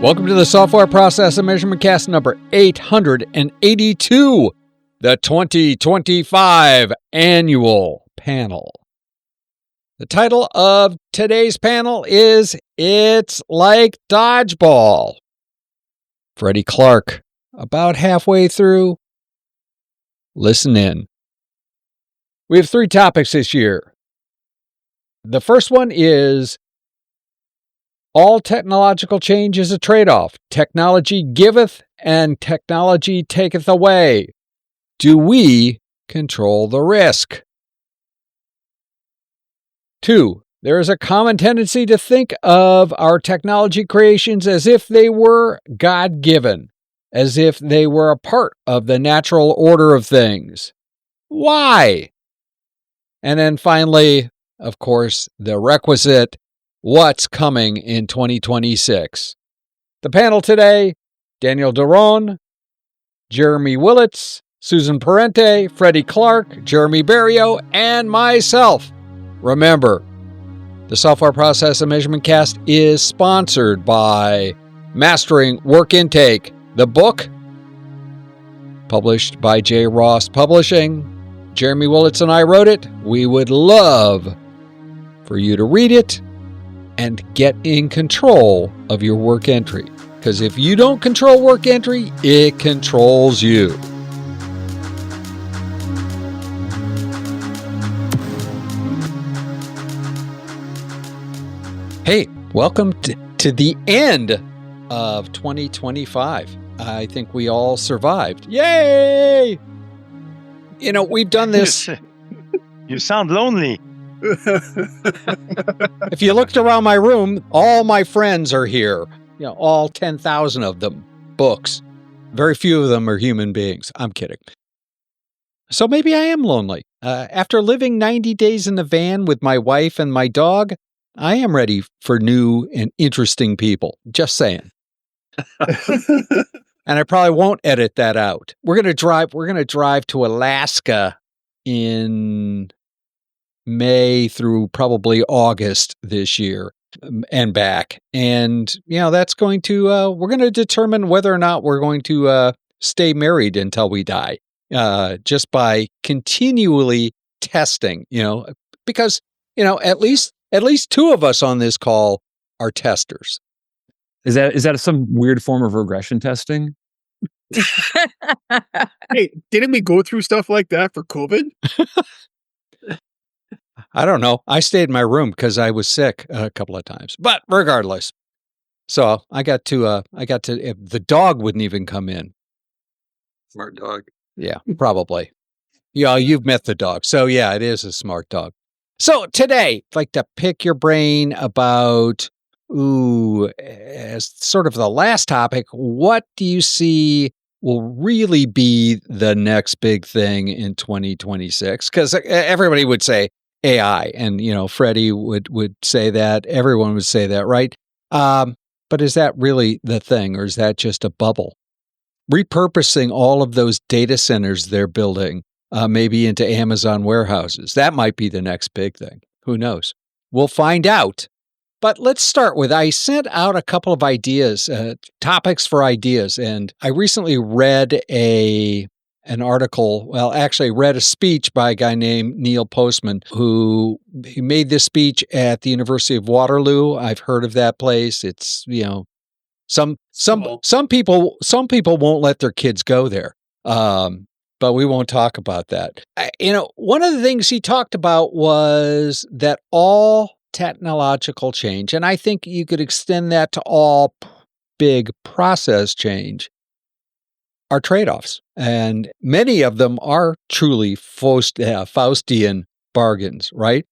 Welcome to the Software Process and Measurement Cast number 882, the 2025 annual panel. The title of today's panel is It's Like Dodgeball. Freddie Clark, about halfway through. Listen in. We have 3 topics this year. The first one is all technological change is a trade-off. Technology giveth and technology taketh away. Do we control the risk? 2, there is a common tendency to think of our technology creations as if they were God-given, as if they were a part of the natural order of things. Why? And then finally, of course, the requisite what's coming in 2026. The panel today, Daniel Daron, Jeremy Willets, Susan Parente, Freddie Clark, Jeremy Berriault, and myself. Remember, the Software Process and Measurement Cast is sponsored by Mastering Work Intake, the book, published by J. Ross Publishing. Jeremy Willets and I wrote it. We would love for you to read it and get in control of your work entry. Because if you don't control work entry, it controls you. Hey, welcome to the end of 2025. I think we all survived. Yay! You know, we've done this. You sound lonely. If you looked around my room, all my friends are here. You know, all 10,000 of them. Books. Very few of them are human beings. I'm kidding. So maybe I am lonely. After living 90 days in the van with my wife and my dog, I am ready for new and interesting people. Just saying. And I probably won't edit that out. We're going to drive to Alaska in May through probably August this year and back. And, you know, that's going to, we're going to determine whether or not we're going to stay married until we die, just by continually testing, you know, because, you know, at least 2 of us on this call are testers. Is that some weird form of regression testing? Hey, didn't we go through stuff like that for COVID? I don't know. I stayed in my room because I was sick a couple of times. But regardless, so I got to. The dog wouldn't even come in. Smart dog. Yeah, probably. Yeah, you've met the dog, so yeah, it is a smart dog. So today, I'd like to pick your brain about, as sort of the last topic, what do you see will really be the next big thing in 2026? Because everybody would say AI, and, you know, Freddie would say that. Everyone would say that, right? But is that really the thing, or is that just a bubble? Repurposing all of those data centers they're building, maybe into Amazon warehouses. That might be the next big thing. Who knows? We'll find out. But let's start with, I sent out a couple of ideas, topics for ideas, and I recently read an article, read a speech by a guy named Neil Postman, who he made this speech at the University of Waterloo. I've heard of that place. It's, you know, some people won't let their kids go there. But we won't talk about that. You know, one of the things he talked about was that all technological change, and I think you could extend that to all big process change, are trade-offs. And many of them are truly Faustian bargains, right?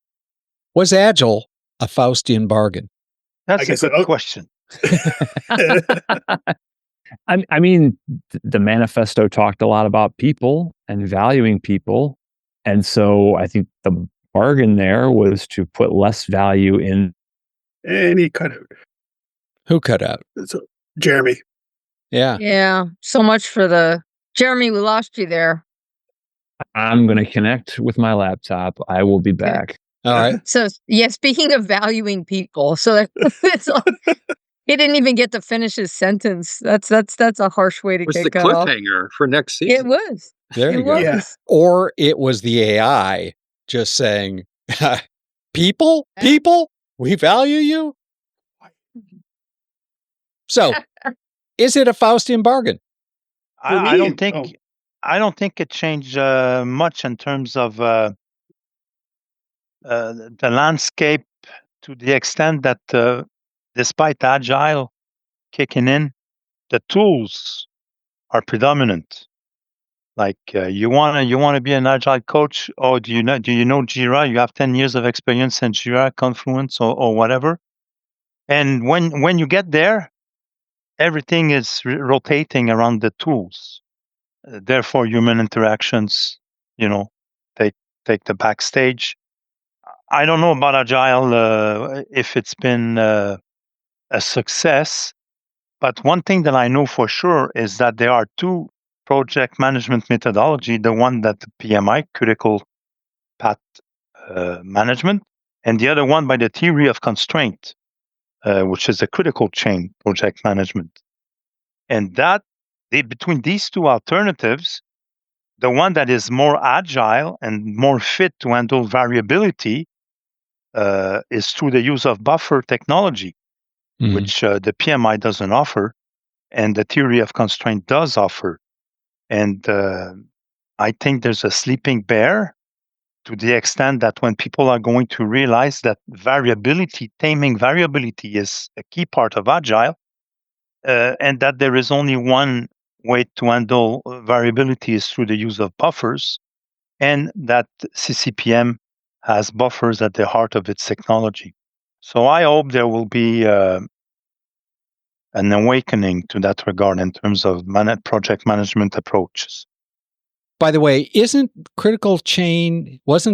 Was Agile a Faustian bargain? That's a good question. I mean, the manifesto talked a lot about people and valuing people. And so I think the bargain there was to put less value in. And he cut out. Who cut out? So, Jeremy. Yeah. Yeah. So much for the Jeremy. We lost you there. I'm going to connect with my laptop. I will be back. All right. So yeah, speaking of valuing people, so that's He didn't even get to finish his sentence. That's a harsh way to It was get the cut off. cliffhanger for next It season. was. There you It go. was. Yeah. Or it was the AI just saying, people, we value you. So, is it a Faustian bargain? I don't think oh. I don't think it changed much in terms of the landscape, to the extent that despite agile kicking in, the tools are predominant. Like you wanna be an agile coach, or do you know Jira? You have 10 years of experience in Jira, Confluence, or whatever. And when you get there, everything is rotating around the tools. Therefore, human interactions, take the backstage. I don't know about agile if it's been a success, but one thing that I know for sure is that there are two project management methodology: the one that the PMI, critical path management, and the other one by the theory of constraint, which is the critical chain project management. And between these two alternatives, the one that is more agile and more fit to handle variability is through the use of buffer technology, which the PMI doesn't offer, and the theory of constraint does offer. And I think there's a sleeping bear, to the extent that when people are going to realize that taming variability is a key part of agile, and that there is only one way to handle variability is through the use of buffers, and that CCPM has buffers at the heart of its technology. So I hope there will be an awakening to that regard in terms of project management approaches. By the way, wasn't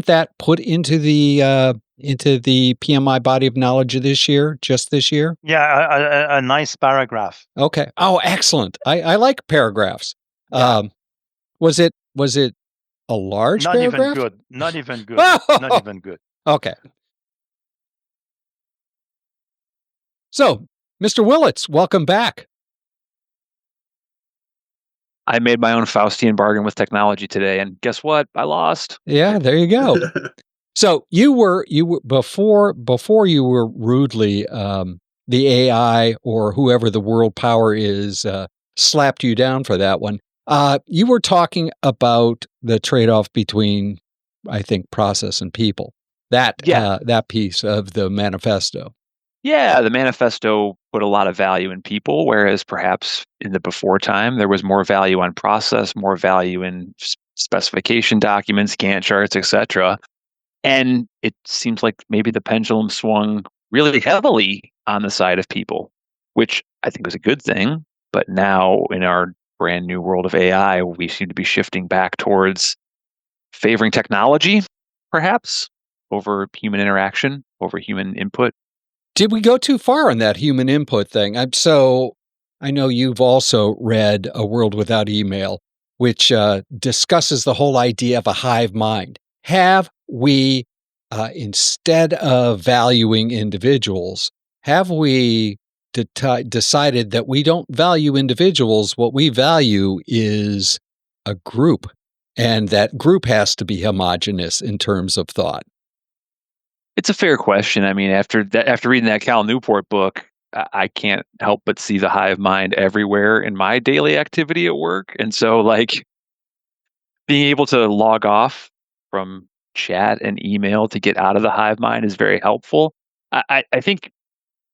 that put into the PMI body of knowledge this year, just this year? Yeah, a nice paragraph. Okay. Oh, excellent. I like paragraphs. Yeah. Was it a large paragraph? Not even good. Oh! Not even good. Okay. So, Mr. Willets, welcome back. I made my own Faustian bargain with technology today, and guess what? I lost. Yeah, there you go. So you were before you were rudely the AI or whoever the world power is slapped you down for that one. You were talking about the trade-off between, I think, process and people. That piece of the manifesto. Yeah, the manifesto put a lot of value in people, whereas perhaps in the before time, there was more value on process, more value in specification documents, Gantt charts, etc. And it seems like maybe the pendulum swung really heavily on the side of people, which I think was a good thing. But now in our brand new world of AI, we seem to be shifting back towards favoring technology, perhaps, over human interaction, over human input. Did we go too far on that human input thing? So I know you've also read A World Without Email, which discusses the whole idea of a hive mind. Have we, instead of valuing individuals, have we decided that we don't value individuals? What we value is a group, and that group has to be homogeneous in terms of thought. It's a fair question. I mean, after reading that Cal Newport book, I can't help but see the hive mind everywhere in my daily activity at work. And so, like, being able to log off from chat and email to get out of the hive mind is very helpful. I think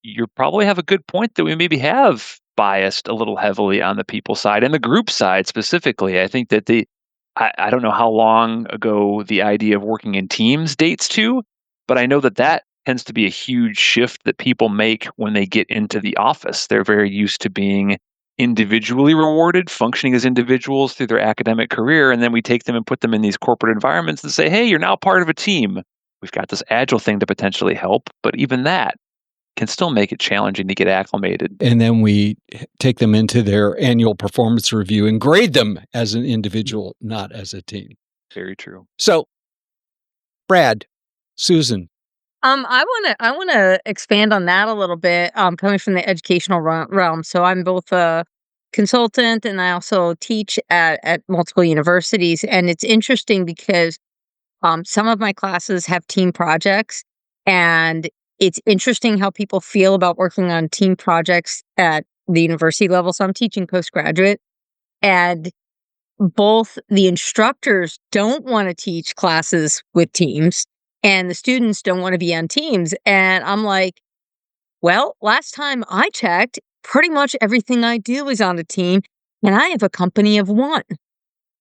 you probably have a good point that we maybe have biased a little heavily on the people side and the group side specifically. I think that I don't know how long ago the idea of working in teams dates to, but I know that tends to be a huge shift that people make when they get into the office. They're very used to being individually rewarded, functioning as individuals through their academic career, and then we take them and put them in these corporate environments and say, hey, you're now part of a team. We've got this agile thing to potentially help, but even that can still make it challenging to get acclimated. And then we take them into their annual performance review and grade them as an individual, not as a team. Very true. So, Brad, Susan, I wanna expand on that a little bit, coming from the educational realm. So I'm both a consultant and I also teach at multiple universities, and it's interesting because some of my classes have team projects, and it's interesting how people feel about working on team projects at the university level. So I'm teaching postgraduate, and both the instructors don't want to teach classes with teams, and the students don't want to be on teams. And I'm like, well, last time I checked, pretty much everything I do is on a team, and I have a company of one.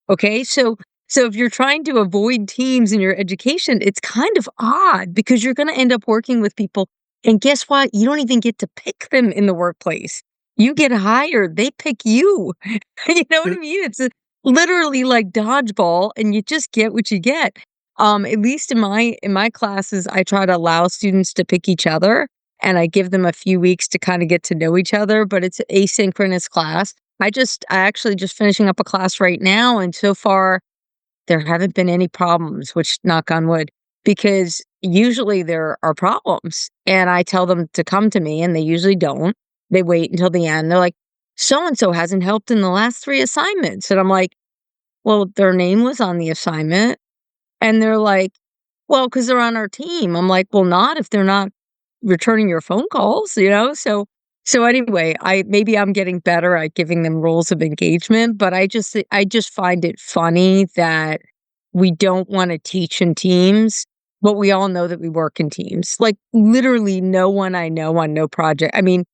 Okay, so if you're trying to avoid teams in your education, it's kind of odd because you're going to end up working with people, and guess what? You don't even get to pick them in the workplace. You get hired, they pick you. You know what I mean? It's literally like dodgeball, and you just get what you get. At least in my classes, I try to allow students to pick each other, and I give them a few weeks to kind of get to know each other. But it's an asynchronous class. I actually just finishing up a class right now, and so far there haven't been any problems, which knock on wood, because usually there are problems and I tell them to come to me and they usually don't. They wait until the end. They're like, so and so hasn't helped in the last 3 assignments. And I'm like, well, their name was on the assignment. And they're like, well, because they're on our team. I'm like, well, not if they're not returning your phone calls, you know? So anyway, maybe I'm getting better at giving them rules of engagement, but I just find it funny that we don't want to teach in teams, but we all know that we work in teams. Like literally no one I know on no project. I mean,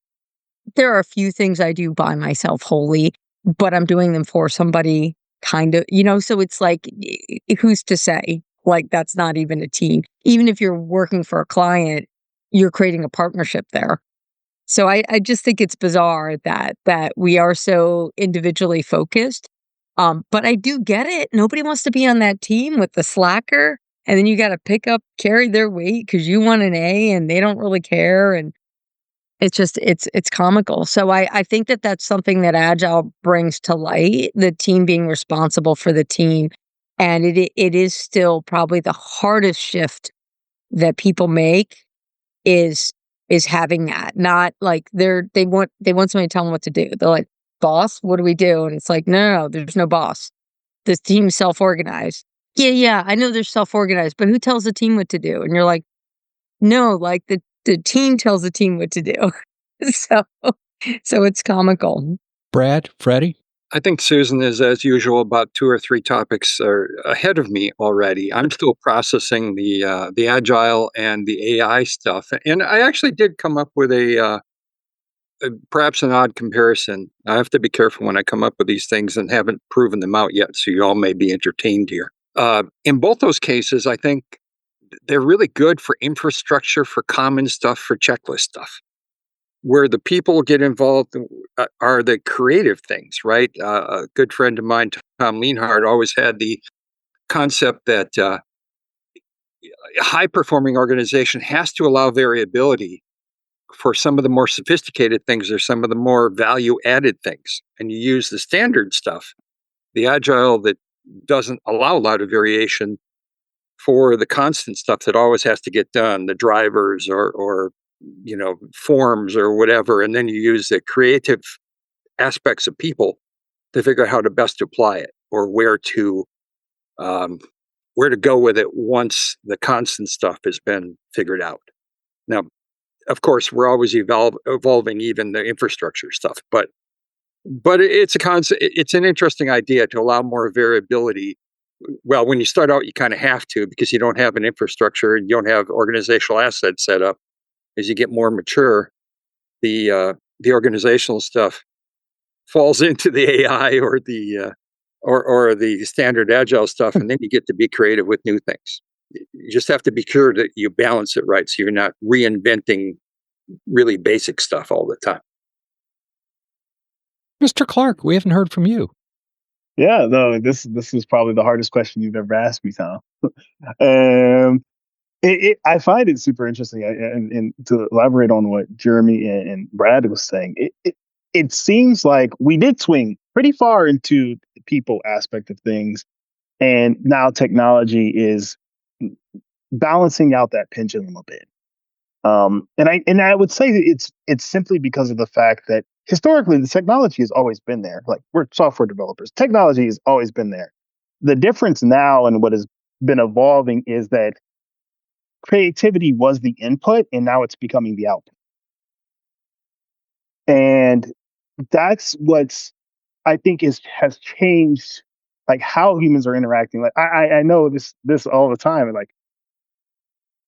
there are a few things I do by myself wholly, but I'm doing them for somebody kind of, you know, so it's like, who's to say? Like, that's not even a team. Even if you're working for a client, you're creating a partnership there. So I just think it's bizarre that we are so individually focused. But I do get it. Nobody wants to be on that team with the slacker, and then you got to carry their weight because you want an A and they don't really care. And it's comical. So I think that that's something that Agile brings to light, the team being responsible for the team. And it is still probably the hardest shift that people make is having that. Not like they want somebody to tell them what to do. They're like, boss, what do we do? And it's like, no, there's no boss. This team's self-organized. Yeah, I know they're self-organized, but who tells the team what to do? And you're like, no, like the team tells the team what to do. so it's comical. Brad, Freddie? I think Susan is, as usual, about 2 or 3 topics are ahead of me already. I'm still processing the agile and the AI stuff, and I actually did come up with perhaps an odd comparison. I have to be careful when I come up with these things and haven't proven them out yet, so you all may be entertained here. In both those cases, I think they're really good for infrastructure, for common stuff, for checklist stuff. Where the people get involved are the creative things, right? A good friend of mine, Tom Leanhard, always had the concept that a high-performing organization has to allow variability for some of the more sophisticated things or some of the more value-added things. And you use the standard stuff, the agile that doesn't allow a lot of variation for the constant stuff that always has to get done, the drivers or forms or whatever, and then you use the creative aspects of people to figure out how to best apply it or where to go with it once the constant stuff has been figured out. Now, of course, we're always evolving even the infrastructure stuff, but it's a concept. It's an interesting idea to allow more variability. Well, when you start out, you kind of have to because you don't have an infrastructure and you don't have organizational assets set up. As you get more mature, the organizational stuff falls into the AI or the standard agile stuff, and then you get to be creative with new things. You just have to be sure that you balance it right, so you're not reinventing really basic stuff all the time. Mr. Clark, we haven't heard from you. Yeah, no, this is probably the hardest question you've ever asked me, Tom. I find it super interesting, and to elaborate on what Jeremy and Brad was saying, it seems like we did swing pretty far into the people aspect of things, and now technology is balancing out that pendulum a bit. And I would say that it's simply because of the fact that historically the technology has always been there. Like, we're software developers. Technology has always been there. The difference now and what has been evolving is that creativity was the input and now it's becoming the output. And that's what's, I think, has changed, like, how humans are interacting. Like, I know this all the time. Like,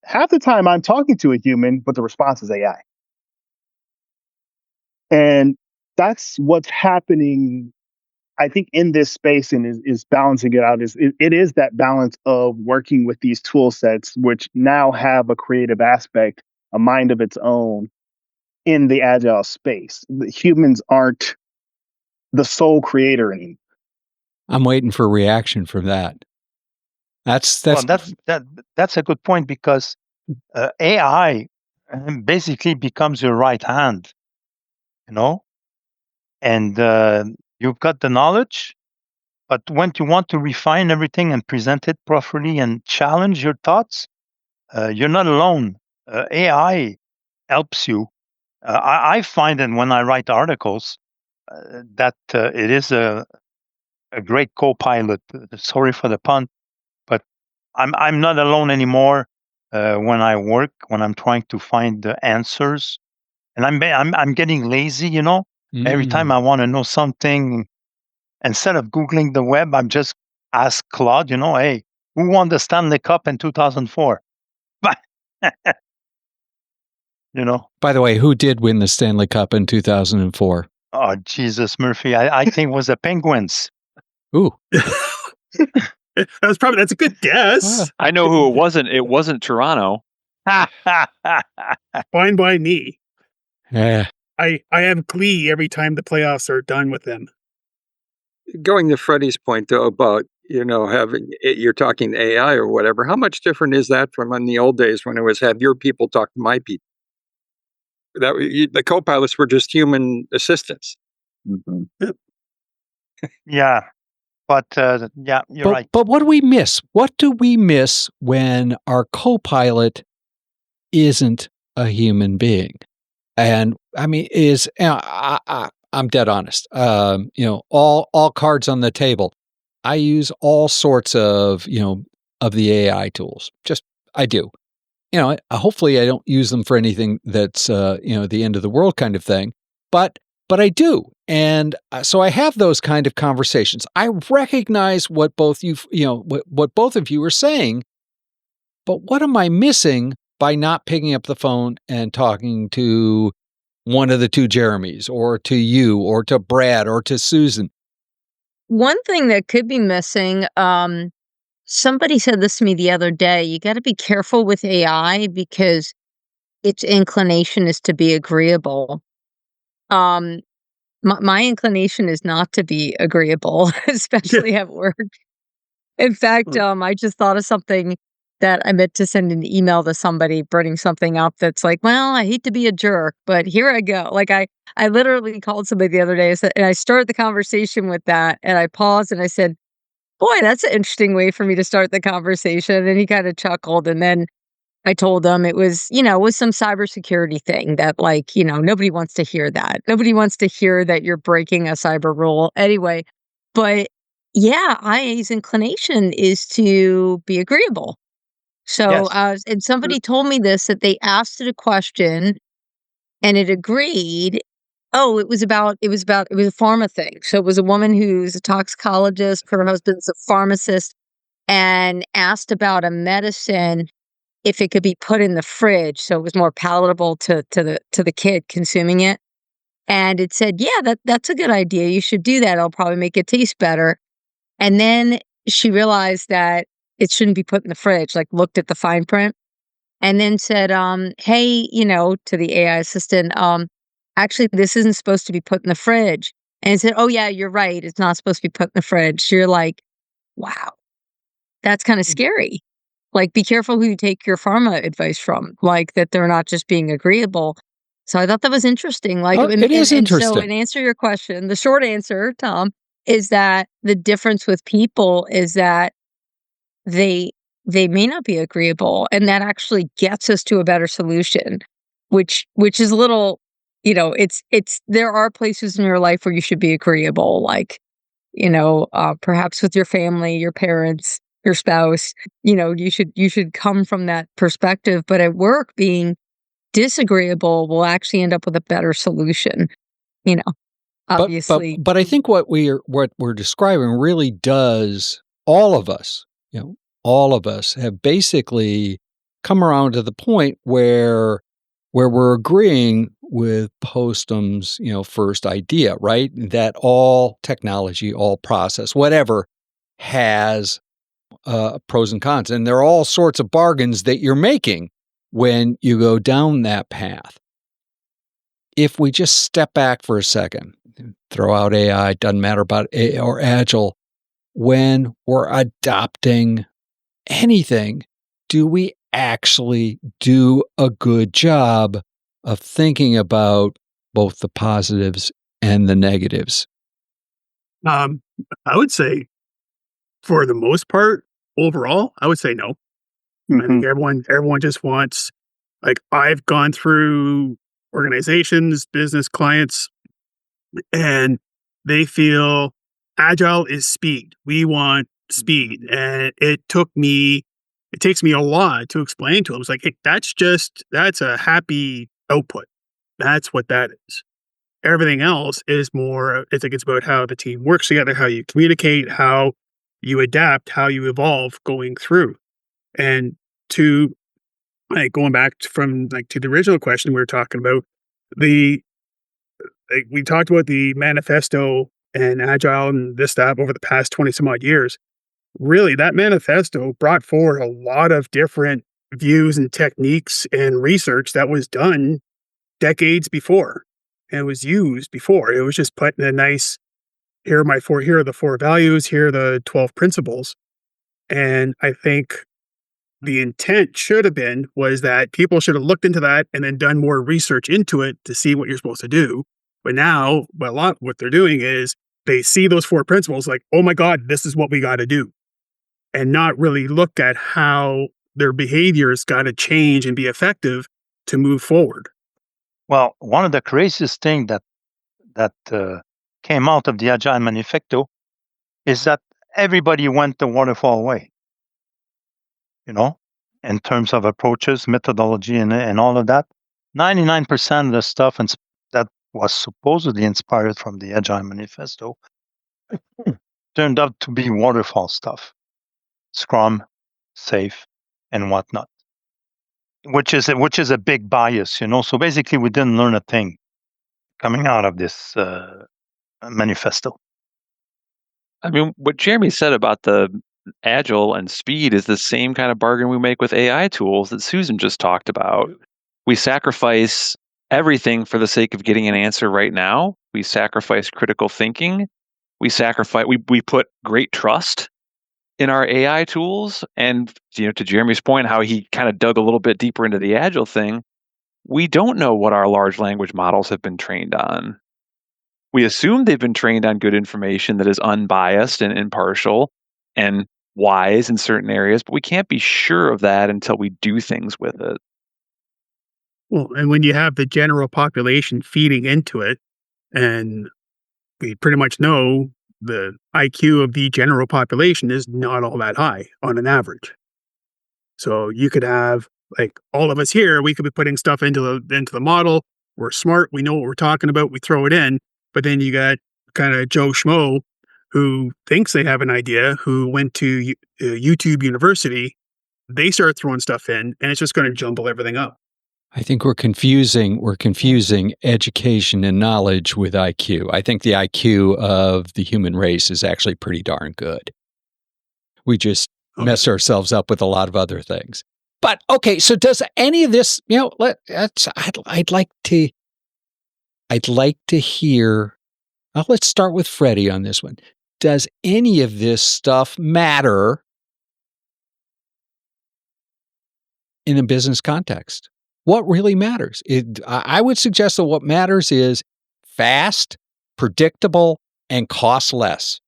half the time I'm talking to a human, but the response is AI. And that's what's happening, I think, in this space, and is balancing it out. It is that balance of working with these tool sets, which now have a creative aspect, a mind of its own in the agile space. The humans aren't the sole creator anymore. I'm waiting for a reaction from that. That's a good point, because AI basically becomes your right hand, and you've got the knowledge, but when you want to refine everything and present it properly and challenge your thoughts, you're not alone. AI helps you. I find that when I write articles, that it is a great co-pilot. Sorry for the pun, but I'm not alone anymore when I work, when I'm trying to find the answers, and I'm getting lazy. Every time I want to know something, instead of Googling the web, I'm just ask Claude. Hey, who won the Stanley Cup in 2004? By the way, who did win the Stanley Cup in 2004? Oh, Jesus, Murphy. I think it was the Penguins. Ooh. That's a good guess. I know who it wasn't. It wasn't Toronto. Fine by me. Yeah. I have glee every time the playoffs are done with them. Going to Freddie's point, though, about, having you're talking AI or whatever, how much different is that from in the old days when it was have your people talk to my people? The co-pilots were just human assistants. Mm-hmm. Yeah. But you're right. But what do we miss? What do we miss when our co-pilot isn't a human being? And I mean, I'm dead honest. All cards on the table. I use all sorts of of the AI tools. I do. Hopefully I don't use them for anything that's the end of the world kind of thing. But I do. And so I have those kind of conversations. I recognize what both what both of you are saying, but what am I missing by not picking up the phone and talking to one of the two Jeremys, or to you, or to Brad, or to Susan? One thing that could be missing, somebody said this to me the other day, you got to be careful with AI because its inclination is to be agreeable. My inclination is not to be agreeable, especially at work. In fact, I just thought of something that I meant to send an email to somebody, bringing something up that's like, well, I hate to be a jerk, but here I go. Like, I literally called somebody the other day, and I started the conversation with that, and I paused and I said, boy, that's an interesting way for me to start the conversation. And he kind of chuckled, and then I told him it was, was some cybersecurity thing that, like, nobody wants to hear that. Nobody wants to hear that you're breaking a cyber rule anyway. But yeah, IA's inclination is to be agreeable. So, Yes. and somebody told me this, that they asked it a question and it agreed. Oh, it was a pharma thing. So it was a woman who's a toxicologist, her husband's a pharmacist, and asked about a medicine, if it could be put in the fridge so it was more palatable to the kid consuming it. And it said, yeah, that's a good idea. You should do that. It'll probably make it taste better. And then she realized that it shouldn't be put in the fridge, like looked at the fine print, and then said, hey, to the AI assistant, actually, this isn't supposed to be put in the fridge. And it said, oh, yeah, you're right. It's not supposed to be put in the fridge. You're like, wow, that's kind of scary. Like, be careful who you take your pharma advice from, like that they're not just being agreeable. So I thought that was interesting. Like, It is interesting. So, in answer to your question, the short answer, Tom, is that the difference with people is that they they may not be agreeable, and that actually gets us to a better solution, which is a little, it's there are places in your life where you should be agreeable, like, perhaps with your family, your parents, your spouse, you should come from that perspective. But at work, being disagreeable will actually end up with a better solution, obviously. But I think what we're describing really does, all of us have basically come around to the point where we're agreeing with Postman's, first idea, right? That all technology, all process, whatever, has pros and cons. And there are all sorts of bargains that you're making when you go down that path. If we just step back for a second, throw out AI, doesn't matter about AI or Agile, when we're adopting anything, do we actually do a good job of thinking about both the positives and the negatives? I would say, for the most part, overall, I would say no. I think everyone just wants, like, I've gone through organizations, business clients, and they feel agile is speed. We want speed. And it takes me a lot to explain to them. It's like, hey, that's a happy output. That's what that is. Everything else is more, I think it's about how the team works together, how you communicate, how you adapt, how you evolve going through. And to, like, going back to the original question we were talking about, we talked about the manifesto and agile and this, that over the past 20 some odd years. Really, that manifesto brought forward a lot of different views and techniques and research that was done decades before and was used before. It was just put in a nice, here are the 4 values, here are the 12 principles. And I think the intent was that people should have looked into that and then done more research into it to see what you're supposed to do. But now, what they're doing is they see those 4 principles like, oh my God, this is what we got to do. And not really look at how their behaviors got to change and be effective to move forward. Well, one of the craziest things that came out of the Agile Manifesto is that everybody went the waterfall way. In terms of approaches, methodology, and all of that. 99% of the stuff that was supposedly inspired from the Agile Manifesto turned out to be waterfall stuff. Scrum, Safe, and whatnot. Which is a big bias, So basically, we didn't learn a thing coming out of this manifesto. I mean, what Jeremy said about the agile and speed is the same kind of bargain we make with AI tools that Susan just talked about. We sacrifice everything for the sake of getting an answer right now. We sacrifice critical thinking. We put great trust in our AI tools. And, to Jeremy's point, how he kind of dug a little bit deeper into the agile thing, we don't know what our large language models have been trained on. We assume they've been trained on good information that is unbiased and impartial and wise in certain areas, but we can't be sure of that until we do things with it. Well, and when you have the general population feeding into it, and we pretty much know the IQ of the general population is not all that high on an average. So you could have, like, all of us here, we could be putting stuff into the model. We're smart. We know what we're talking about. We throw it in. But then you got kind of Joe Schmo who thinks they have an idea, who went to YouTube University. They start throwing stuff in, and it's just going to jumble everything up. I think we're confusing education and knowledge with IQ. I think the IQ of the human race is actually pretty darn good. We just mess ourselves up with a lot of other things. But okay, so does any of this, I'd like to hear. Let's start with Freddie on this one. Does any of this stuff matter in a business context? What really matters? I would suggest that what matters is fast, predictable, and cost less.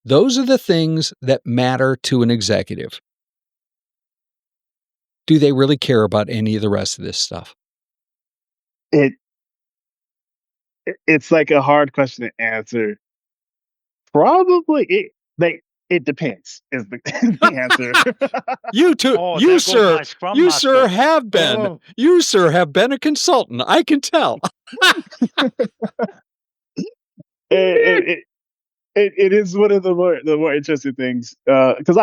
Those are the things that matter to an executive. do they really care about any of the rest of this stuff? It's like a hard question to answer. Probably it depends is the answer. You too, Oh, you there goes sir, my Scrum you Master. sir have been, Oh. you sir have been a consultant. I can tell. It is one of the more interesting things because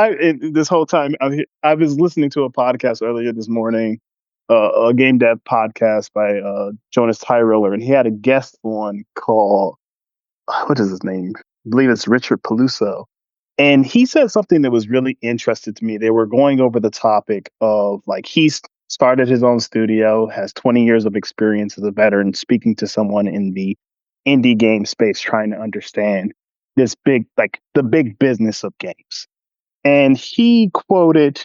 this whole time I was listening to a podcast earlier this morning, a game dev podcast by Jonas Tyroller, and he had a guest on called what is his name? I believe it's Richard Peluso, and he said something that was really interesting to me. They were going over the topic of like he's started his own studio, has 20 years of experience as a veteran, speaking to someone in the indie game space, trying to understand this big, like the big business of games. And he quoted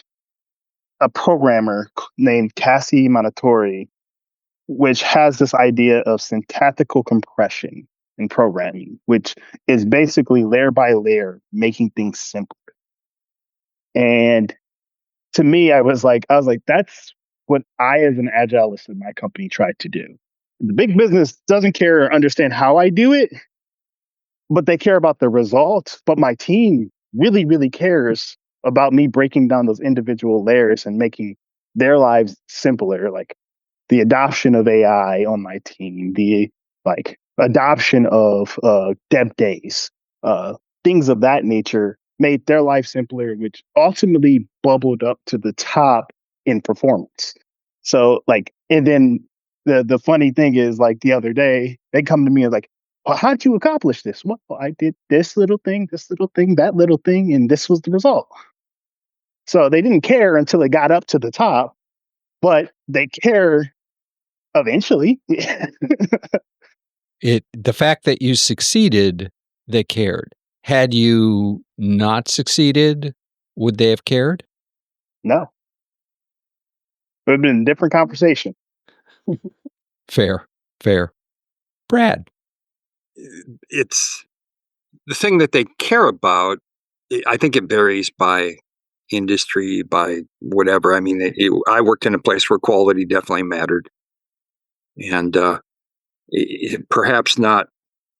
a programmer named Cassie Monotori, which has this idea of syntactical compression in programming, which is basically layer by layer making things simpler. And to me, I was like, that's what I, as an agilist in my company, tried to do. The big business doesn't care or understand how I do it, but they care about the results. But my team really, really cares about me breaking down those individual layers and making their lives simpler. Like the adoption of AI on my team, the like adoption of dev days, things of that nature made their life simpler, which ultimately bubbled up to the top in performance. So like, and then the funny thing is like the other day they come to me and like, well, how'd you accomplish this? Well, I did this little thing, that little thing, and this was the result. So they didn't care until it got up to the top, but they care eventually. The fact that you succeeded, they cared. Had you not succeeded, would they have cared? No. It would have been a different conversation. Fair. Brad. It's the thing that they care about. I think it varies by industry, by whatever. I mean, I worked in a place where quality definitely mattered. And perhaps not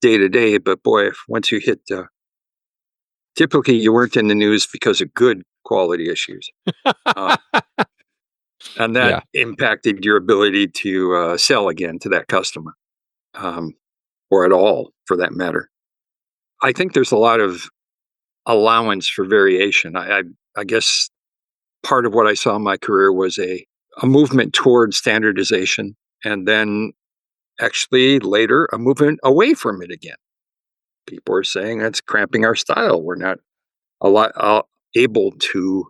day to day, but boy, once you hit, typically you weren't in the news because of good quality issues. And that impacted your ability to sell again to that customer, or at all for that matter. I think there's a lot of allowance for variation. I guess part of what I saw in my career was a movement towards standardization, and then actually later a movement away from it again. People are saying that's cramping our style. We're not able to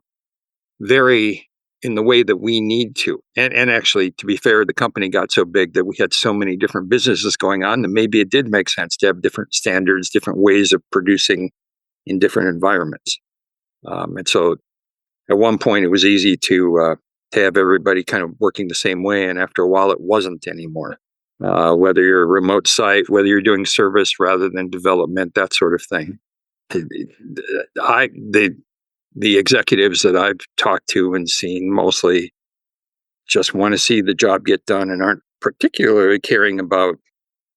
vary in the way that we need to. And actually, to be fair, the company got so big that we had so many different businesses going on that maybe it did make sense to have different standards, different ways of producing in different environments. And so at one point it was easy to have everybody kind of working the same way. And after a while it wasn't anymore. Whether you're a remote site, whether you're doing service rather than development, that sort of thing. The executives that I've talked to and seen mostly just want to see the job get done and aren't particularly caring about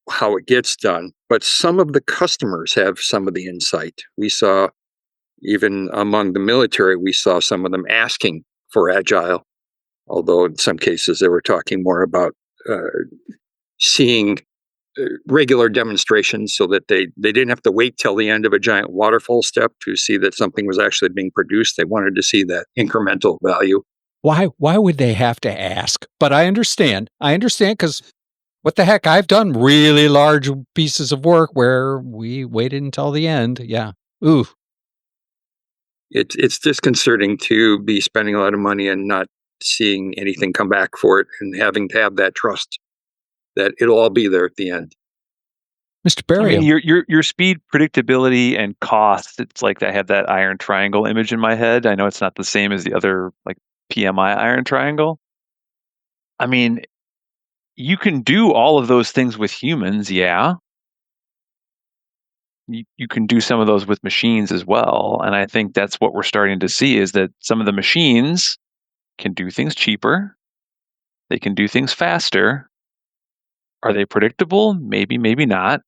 how it gets done. But some of the customers have some of the insight. We saw, even among the military, we saw some of them asking for agile, although in some cases they were talking more about seeing regular demonstrations so that they didn't have to wait till the end of a giant waterfall step to see that something was actually being produced. They wanted to see that incremental value. Why would they have to ask? But I understand because what the heck? I've done really large pieces of work where we waited until the end. Yeah. Ooh. It's disconcerting to be spending a lot of money and not seeing anything come back for it and having to have that trust that it'll all be there at the end. Mr. Berriault. I mean, your speed, predictability, and cost. It's like I have that iron triangle image in my head. I know it's not the same as the other like PMI iron triangle. I mean, you can do all of those things with humans, yeah. You can do some of those with machines as well. And I think that's what we're starting to see is that some of the machines can do things cheaper. They can do things faster. Are they predictable? Maybe, maybe not.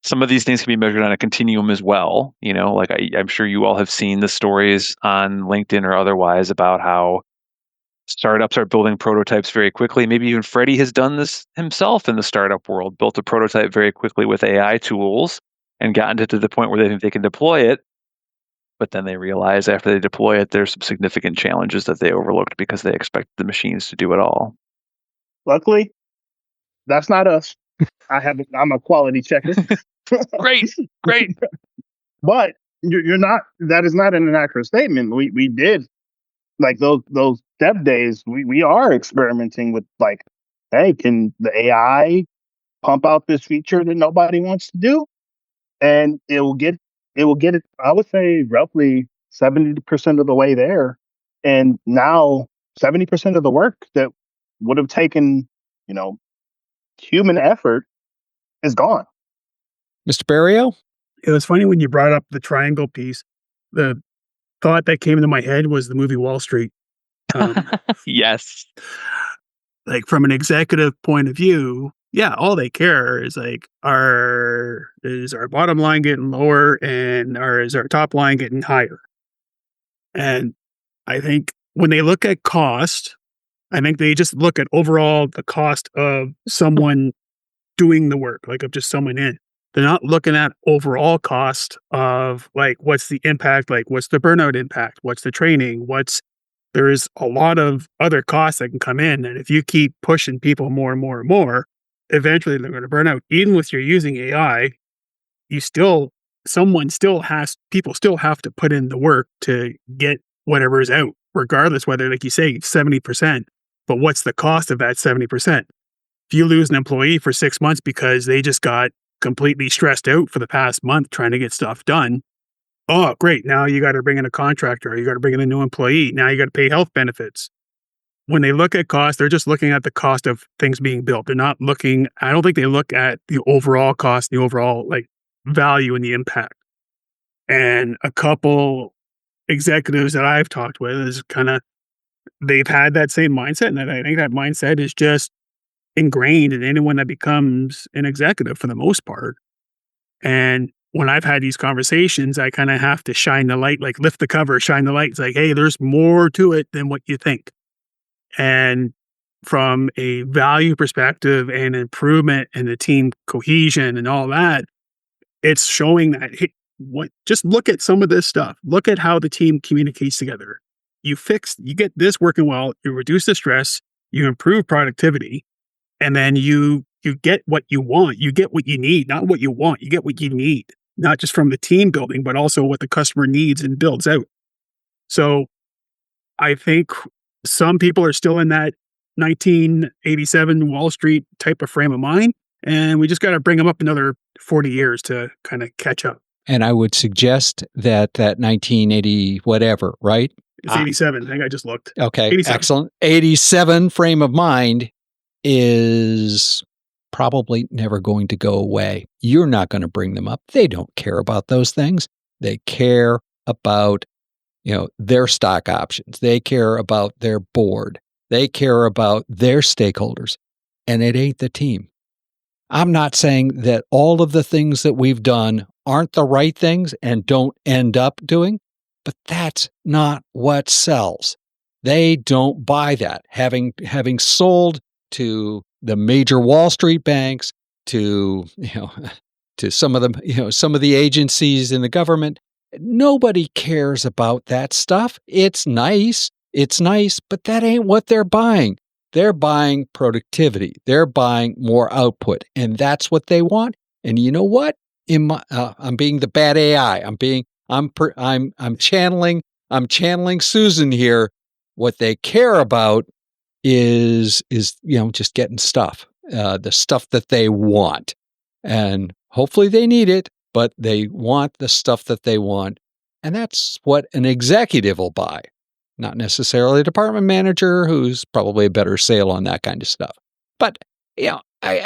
Some of these things can be measured on a continuum as well. Like I'm sure you all have seen the stories on LinkedIn or otherwise about how startups are building prototypes very quickly. Maybe even Freddie has done this himself in the startup world, built a prototype very quickly with AI tools and gotten it to the point where they think they can deploy it. But then they realize after they deploy it, there's some significant challenges that they overlooked because they expect the machines to do it all. Luckily, that's not us. I'm a quality checker. Great. But you're not. That is not an inaccurate statement. We did like those dev days. We are experimenting with like, hey, can the AI pump out this feature that nobody wants to do, and it will get it. I would say roughly 70% of the way there, and now 70% of the work that would have taken human effort is gone. Mr. Berriault? It was funny when you brought up the triangle piece. The thought that came into my head was the movie Wall Street. Yes. Like from an executive point of view, yeah, all they care is like, is our bottom line getting lower and is our top line getting higher? And I think when they look at cost, I think they just look at overall the cost of someone doing the work, like of just someone in. They're not looking at overall cost of like, what's the impact? Like, what's the burnout impact? What's the training? There is a lot of other costs that can come in. And if you keep pushing people more and more and more, eventually they're going to burn out. Even with you're using AI, people still have to put in the work to get whatever is out, regardless whether, like you say, 70%. But what's the cost of that 70%? If you lose an employee for 6 months because they just got completely stressed out for the past month trying to get stuff done. Oh, great. Now you got to bring in a contractor. You got to bring in a new employee. Now you got to pay health benefits. When they look at cost, they're just looking at the cost of things being built. They're not looking, I don't think they look at the overall cost, the overall like value and the impact. And a couple executives that I've talked with is they've had that same mindset. And I think that mindset is just ingrained in anyone that becomes an executive for the most part. And when I've had these conversations, I kind of have to shine the light, like lift the cover, shine the light. It's like, hey, there's more to it than what you think. And from a value perspective and improvement and the team cohesion and all that, it's showing that, hey, just look at some of this stuff. Look at how the team communicates together. You get this working well, you reduce the stress, you improve productivity, and then you get what you want. You get what you need, not what you want. You get what you need, not just from the team building, but also what the customer needs and builds out. So I think some people are still in that 1987 Wall Street type of frame of mind, and we just got to bring them up another 40 years to kind of catch up. And I would suggest that 1980 whatever, right? It's 87. I think I just looked. Okay, 87. Excellent. 87 frame of mind is probably never going to go away. You're not going to bring them up. They don't care about those things. They care about, their stock options. They care about their board. They care about their stakeholders. And it ain't the team. I'm not saying that all of the things that we've done aren't the right things and don't end up doing, but that's not what sells. They don't buy that. Having sold to the major Wall Street banks, to some of them, some of the agencies in the government, nobody cares about that stuff. It's nice, but that ain't what they're buying. They're buying productivity. They're buying more output, and that's what they want. And you know what? I'm being the bad AI. I'm channeling Susan here. What they care about is just getting stuff, the stuff that they want, and hopefully they need it, but they want the stuff that they want, and that's what an executive will buy, not necessarily a department manager who's probably a better sale on that kind of stuff. But I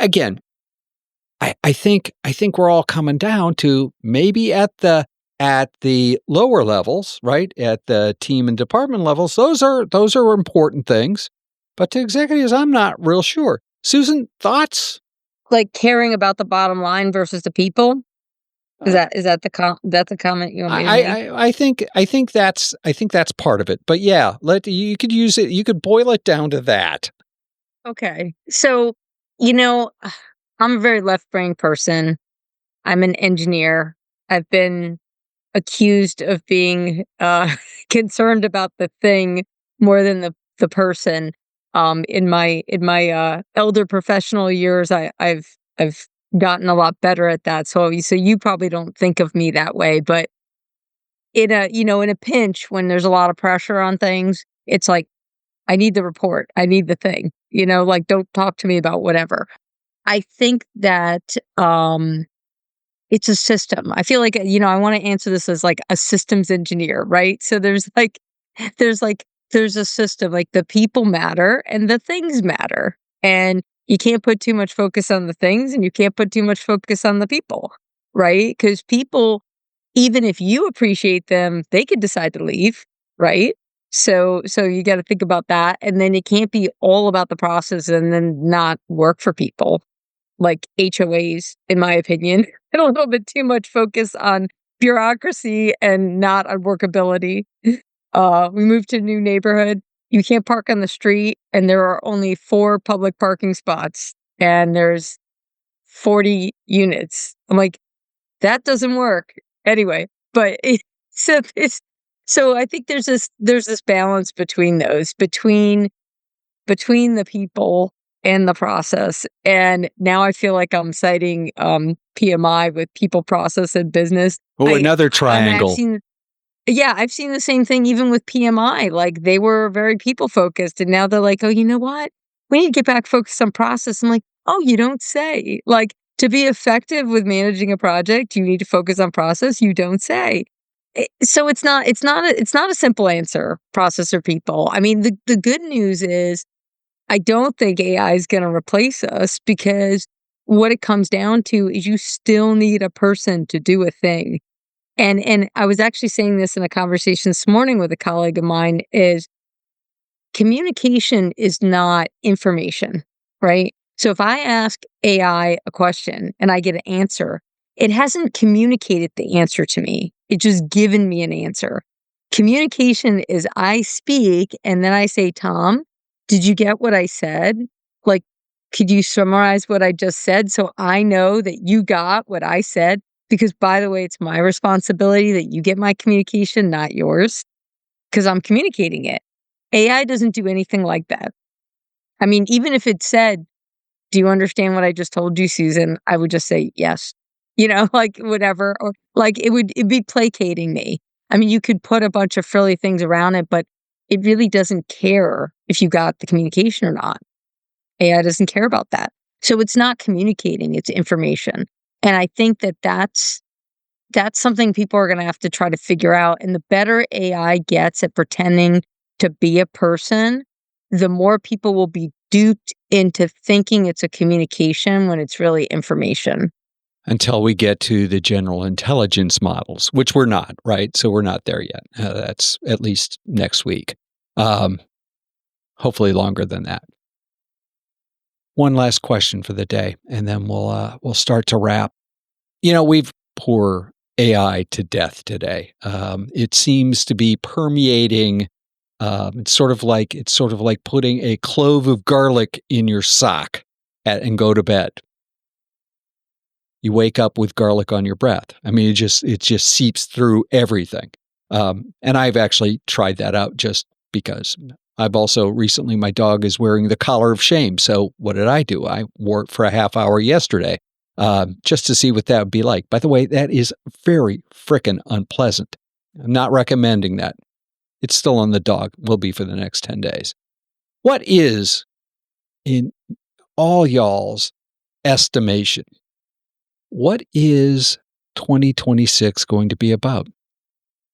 think we're all coming down to maybe at the at the lower levels, right, at the team and department levels, those are important things. But to executives, I'm not real sure. Susan, thoughts? Like caring about the bottom line versus the people. Is that that's a comment you want me to make? I think that's part of it. But yeah, you could use it. You could boil it down to that. Okay. So, I'm a very left brain person. I'm an engineer. I've been accused of being concerned about the thing more than the person. In my elder professional years, I've gotten a lot better at that. So you probably don't think of me that way, but in a pinch when there's a lot of pressure on things, it's like I need the report. I need the thing. Like don't talk to me about whatever. I think that it's a system. I feel like I want to answer this as like a systems engineer, right? So there's a system, like the people matter and the things matter. And you can't put too much focus on the things and you can't put too much focus on the people, right? Because people, even if you appreciate them, they could decide to leave, right? So you got to think about that. And then it can't be all about the process and then not work for people, like HOAs, in my opinion. And a little bit too much focus on bureaucracy and not on workability. We moved to a new neighborhood. You can't park on the street, and there are only 4 public parking spots, and there's 40 units. I'm like, that doesn't work anyway. But so I think there's this balance between between the people and the process. And now I feel like I'm citing PMI with people, process, and business. Oh, another triangle. I've seen the same thing even with PMI. Like they were very people focused, and now they're like, oh, you know what? We need to get back focused on process. I'm like, oh, you don't say. Like to be effective with managing a project, you need to focus on process. You don't say. So it's not a simple answer, process or people. I mean, the good news is I don't think AI is going to replace us, because what it comes down to is you still need a person to do a thing. And I was actually saying this in a conversation this morning with a colleague of mine, is communication is not information, right? So if I ask AI a question and I get an answer, it hasn't communicated the answer to me. It's just given me an answer. Communication is I speak and then I say, Tom, did you get what I said? Like, could you summarize what I just said so I know that you got what I said? Because, by the way, it's my responsibility that you get my communication, not yours, because I'm communicating it. AI doesn't do anything like that. I mean, even if it said, do you understand what I just told you, Susan? I would just say yes, like whatever, or like it'd be placating me. I mean, you could put a bunch of frilly things around it, but it really doesn't care if you got the communication or not. AI doesn't care about that. So it's not communicating, it's information. And I think that's something people are going to have to try to figure out. And the better AI gets at pretending to be a person, the more people will be duped into thinking it's a communication when it's really information. Until we get to the general intelligence models, which we're not, right? So we're not there yet. That's at least next week. Hopefully longer than that. One last question for the day, and then we'll start to wrap. We've poor AI to death today. It seems to be permeating. It's sort of like putting a clove of garlic in your sock and go to bed. You wake up with garlic on your breath. I mean, it just seeps through everything. And I've actually tried that out just because. I've also recently, my dog is wearing the collar of shame. So what did I do? I wore it for a half hour yesterday, just to see what that would be like. By the way, that is very frickin' unpleasant. I'm not recommending that. It's still on the dog. Will be for the next 10 days. What is, in all y'all's estimation, what is 2026 going to be about?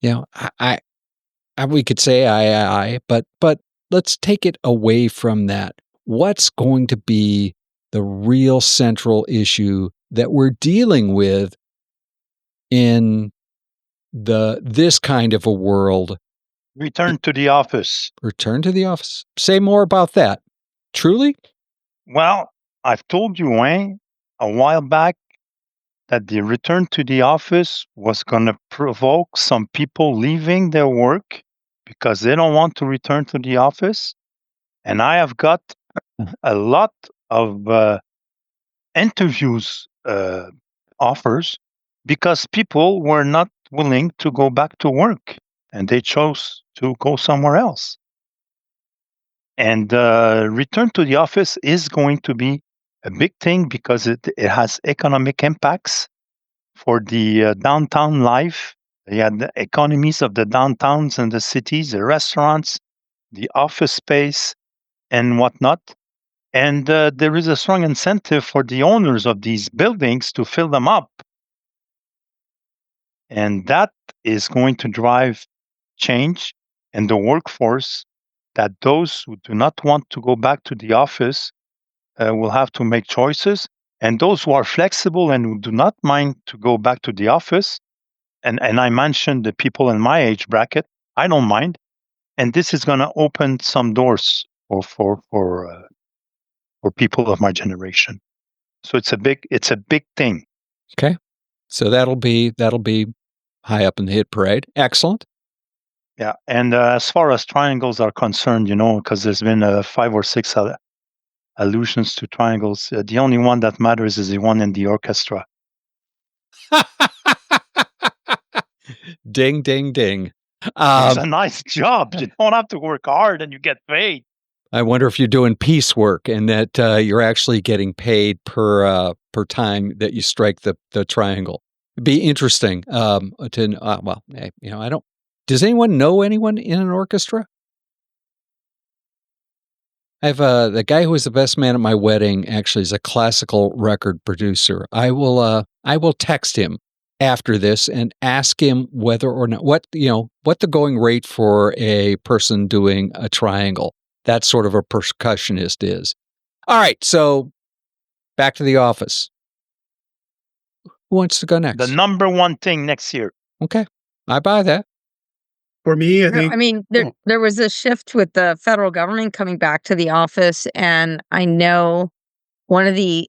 We could say I, but let's take it away from that. What's going to be the real central issue that we're dealing with in this kind of a world. Return to the office. Return to the office. Say more about that. Truly? Well, I've told you, Wayne, a while back that the return to the office was going to provoke some people leaving their work because they don't want to return to the office. And I have got a lot of interviews offers because people were not willing to go back to work and they chose to go somewhere else. And return to the office is going to be a big thing because it has economic impacts for the downtown life. You had the economies of the downtowns and the cities, the restaurants, the office space, and whatnot. And there is a strong incentive for the owners of these buildings to fill them up. And that is going to drive change in the workforce, that those who do not want to go back to the office will have to make choices. And those who are flexible and who do not mind to go back to the office, and I mentioned the people in my age bracket, I don't mind. And this is going to open some doors for people of my generation. So it's a big thing. Okay. So that'll be high up in the hit parade. Excellent. Yeah. And as far as triangles are concerned, because there's been 5 or 6 allusions to triangles, the only one that matters is the one in the orchestra. Ding, ding, ding. It's a nice job. You don't have to work hard and you get paid. I wonder if you're doing piecework and that you're actually getting paid per time that you strike the triangle. It'd be interesting to I don't. Does anyone know anyone in an orchestra? I have the guy who was the best man at my wedding. Actually, is a classical record producer. I will text him after this and ask him whether or not what the going rate for a person doing a triangle. That sort of a percussionist is. All right, so back to the office. Who wants to go next? The number one thing next year. Okay, I buy that. For me, I think. I mean, there was a shift with the federal government coming back to the office, and I know one of the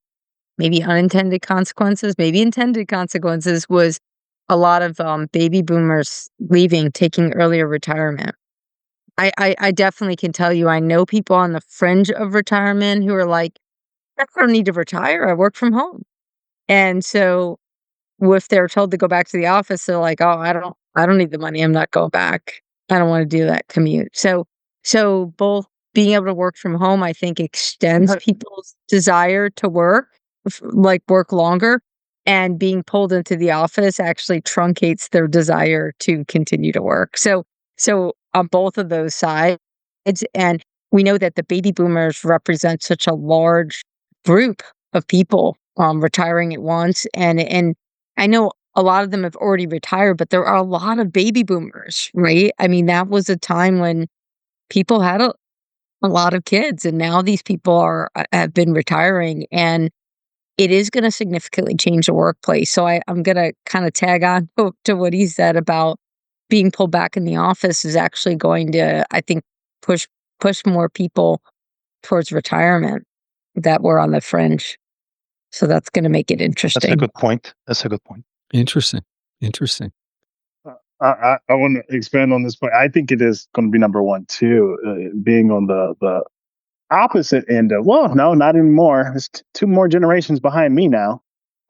maybe unintended consequences, maybe intended consequences, was a lot of baby boomers leaving, taking earlier retirement. I definitely can tell you, I know people on the fringe of retirement who are like, I don't need to retire. I work from home. And so if they're told to go back to the office, they're like, oh, I don't need the money. I'm not going back. I don't want to do that commute. So both being able to work from home, I think, extends people's desire to work longer, and being pulled into the office actually truncates their desire to continue to work. So on both of those sides, and we know that the baby boomers represent such a large group of people retiring at once, and I know a lot of them have already retired, but there are a lot of baby boomers, right? I mean, that was a time when people had a lot of kids, and now these people have been retiring, and it is going to significantly change the workplace. So I'm going to kind of tag on to what he said about being pulled back in the office is actually going to, I think, push more people towards retirement that were on the fringe. So that's going to make it interesting. That's a good point. Interesting. I want to expand on this point. I think it is going to be number one too, being on the opposite end of, well, no, not anymore. It's 2 more generations behind me now.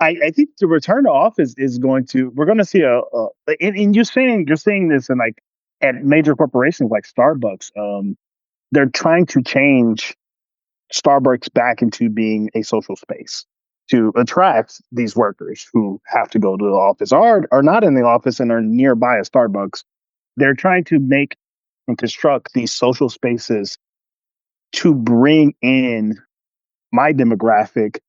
I think the return to office is we're going to see and you're saying this in like at major corporations like Starbucks. They're trying to change Starbucks back into being a social space to attract these workers who have to go to the office or are not in the office and are nearby a Starbucks. They're trying to make and construct these social spaces to bring in my demographic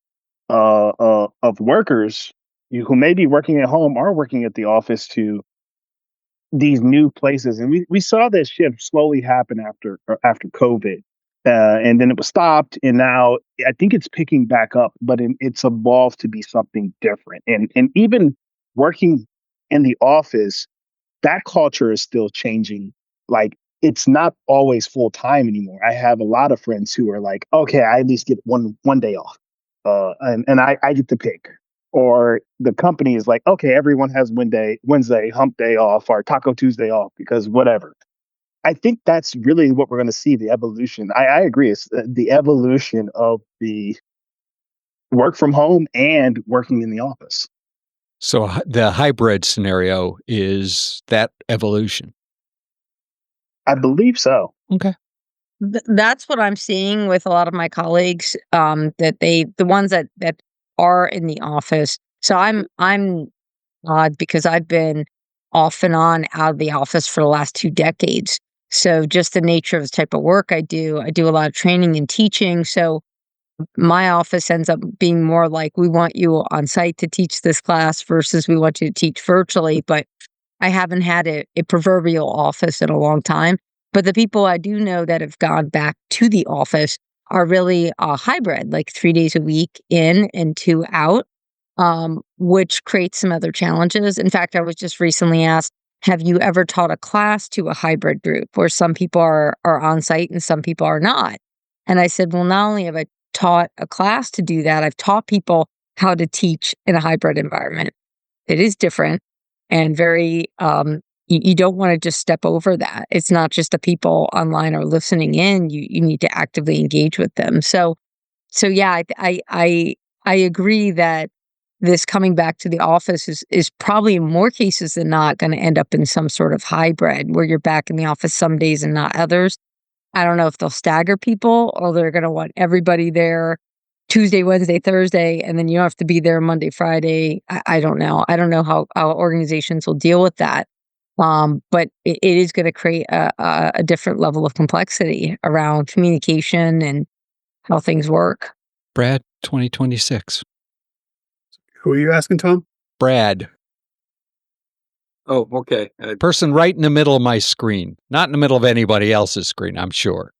of workers who may be working at home or working at the office to these new places. And we saw this shift slowly happen after COVID. And then it was stopped. And now I think it's picking back up, but it's evolved to be something different. And even working in the office that culture is still changing. Like, it's not always full time anymore. I have a lot of friends who are like, okay, I at least get one day off, and I get to pick. Or the company is like, okay, everyone has Wednesday, hump day off, or Taco Tuesday off, because whatever. I think that's really what we're going to see, the evolution. I agree. It's the evolution of the work from home and working in the office. So the hybrid scenario is that evolution. I believe so. Okay. That's what I'm seeing with a lot of my colleagues, that the ones that are in the office. So I'm odd because I've been off and on out of the office for the last 2 decades. So just the nature of the type of work I do a lot of training and teaching. So my office ends up being more like, we want you on site to teach this class versus we want you to teach virtually. But I haven't had a proverbial office in a long time. But the people I do know that have gone back to the office are really hybrid, like 3 days a week in and 2 out, which creates some other challenges. In fact, I was just recently asked, have you ever taught a class to a hybrid group where some people are on site and some people are not? And I said, well, not only have I taught a class to do that, I've taught people how to teach in a hybrid environment. It is different and very, you don't want to just step over that. It's not just the people online are listening in. You need to actively engage with them. So yeah, I agree that this coming back to the office is probably in more cases than not going to end up in some sort of hybrid where you're back in the office some days and not others. I don't know if they'll stagger people or they're going to want everybody there Tuesday, Wednesday, Thursday, and then you don't have to be there Monday, Friday. I don't know. I don't know how organizations will deal with that. But it is going to create a different level of complexity around communication and how things work. Brad, 2026. Who are you asking, Tom? Brad. Oh, okay. Person right in the middle of my screen, not in the middle of anybody else's screen, I'm sure.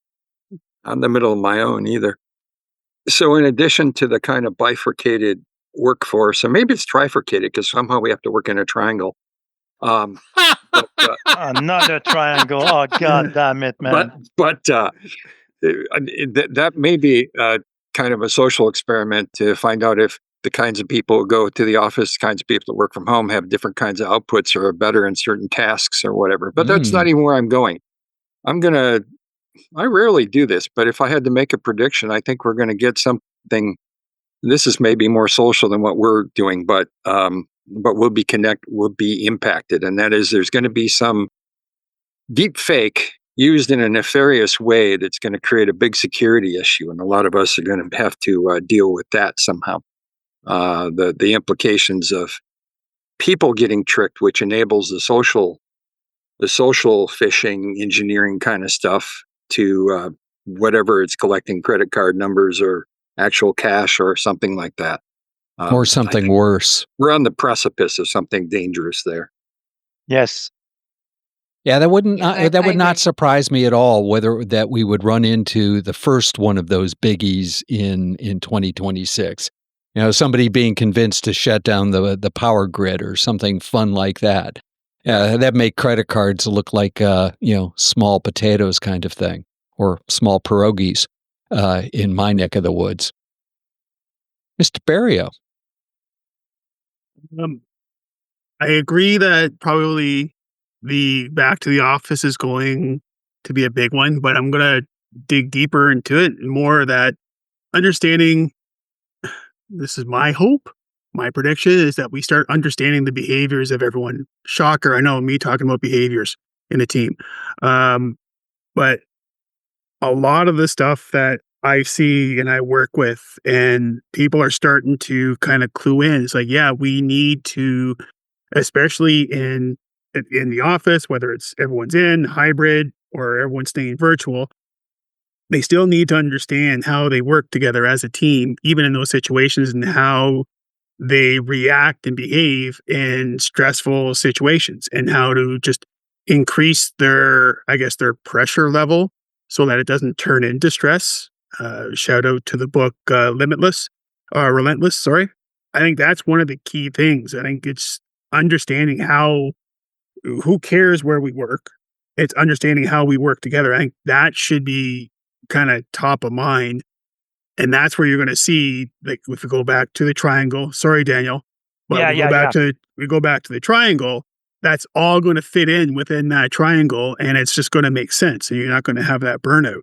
I'm in the middle of my own either. So in addition to the kind of bifurcated workforce, and maybe it's trifurcated because somehow we have to work in a triangle. Another triangle. Oh, God damn it, man. But that may be kind of a social experiment to find out if the kinds of people who go to the office, the kinds of people that work from home have different kinds of outputs or are better in certain tasks or whatever. But that's not even where I'm going. I rarely do this, but if I had to make a prediction, I think we're going to get something. This is maybe more social than what we're doing, but we'll be impacted. And that is, there's going to be some deep fake used in a nefarious way that's going to create a big security issue. And a lot of us are going to have to deal with that somehow. The implications of people getting tricked, which enables the social phishing engineering kind of stuff to whatever it's collecting, credit card numbers or actual cash or something like that. Or something worse. We're on the precipice of something dangerous there. Yes. Yeah, that would not surprise me at all whether that we would run into the first one of those biggies in 2026. Somebody being convinced to shut down the power grid or something fun like that. That make credit cards look like small potatoes kind of thing, or small pierogies in my neck of the woods. Mr. Berriault. I agree that probably the back to the office is going to be a big one, but I'm going to dig deeper into it, more that understanding. This is my hope. My prediction is that we start understanding the behaviors of everyone. Shocker, I know, me talking about behaviors in a team. But a lot of the stuff that I see and I work with, and people are starting to kind of clue in. It's like, yeah, we need to, especially in the office, whether it's everyone's in hybrid or everyone's staying virtual, they still need to understand how they work together as a team, even in those situations, and how they react and behave in stressful situations, and how to just increase their pressure level so that it doesn't turn into stress. Shout out to the book Relentless. Sorry. I think that's one of the key things. I think it's understanding how who cares where we work? It's understanding how we work together. I think that should be kind of top of mind. And that's where you're going to see, like, if we go back to the triangle, sorry, Daniel, but we go back to the triangle, that's all going to fit in within that triangle, and it's just going to make sense. And you're not going to have that burnout.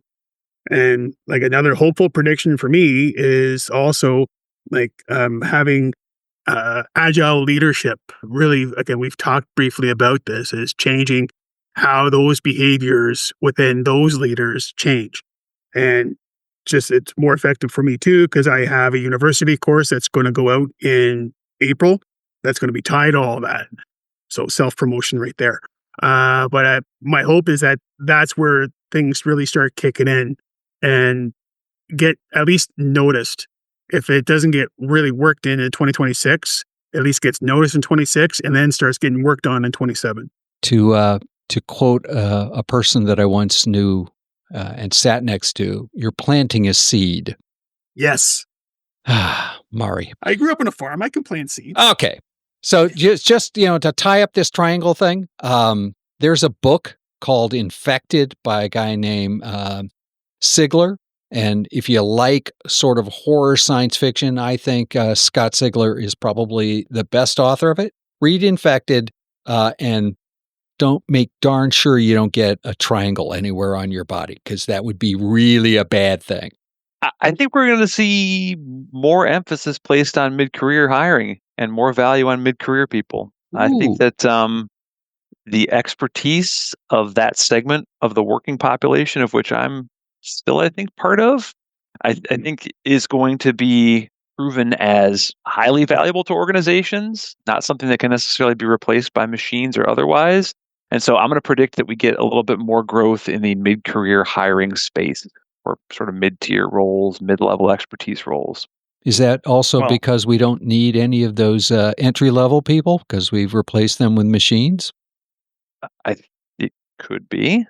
And like another hopeful prediction for me is also like having agile leadership. Really, again, we've talked briefly about this, is changing how those behaviors within those leaders change. And just it's more effective for me too, because I have a university course that's going to go out in April. That's going to be tied to all that. So self-promotion right there. But my hope is that that's where things really start kicking in and get at least noticed. If it doesn't get really worked in 2026, at least gets noticed in 26 and then starts getting worked on in 27. To quote a person that I once knew and sat next to, you're planting a seed. Yes. Mari. I grew up on a farm. I can plant seeds. Okay. So just to tie up this triangle thing, there's a book called Infected by a guy named Sigler. And if you like sort of horror science fiction, I think Scott Sigler is probably the best author of it. Read Infected and don't make darn sure you don't get a triangle anywhere on your body, because that would be really a bad thing. I think we're going to see more emphasis placed on mid-career hiring and more value on mid-career people. Ooh. I think that the expertise of that segment of the working population, of which I'm still, I think, part of, I think is going to be proven as highly valuable to organizations, not something that can necessarily be replaced by machines or otherwise. And so I'm going to predict that we get a little bit more growth in the mid-career hiring space, or sort of mid-tier roles, mid-level expertise roles. Is that also because we don't need any of those entry-level people because we've replaced them with machines? It could be.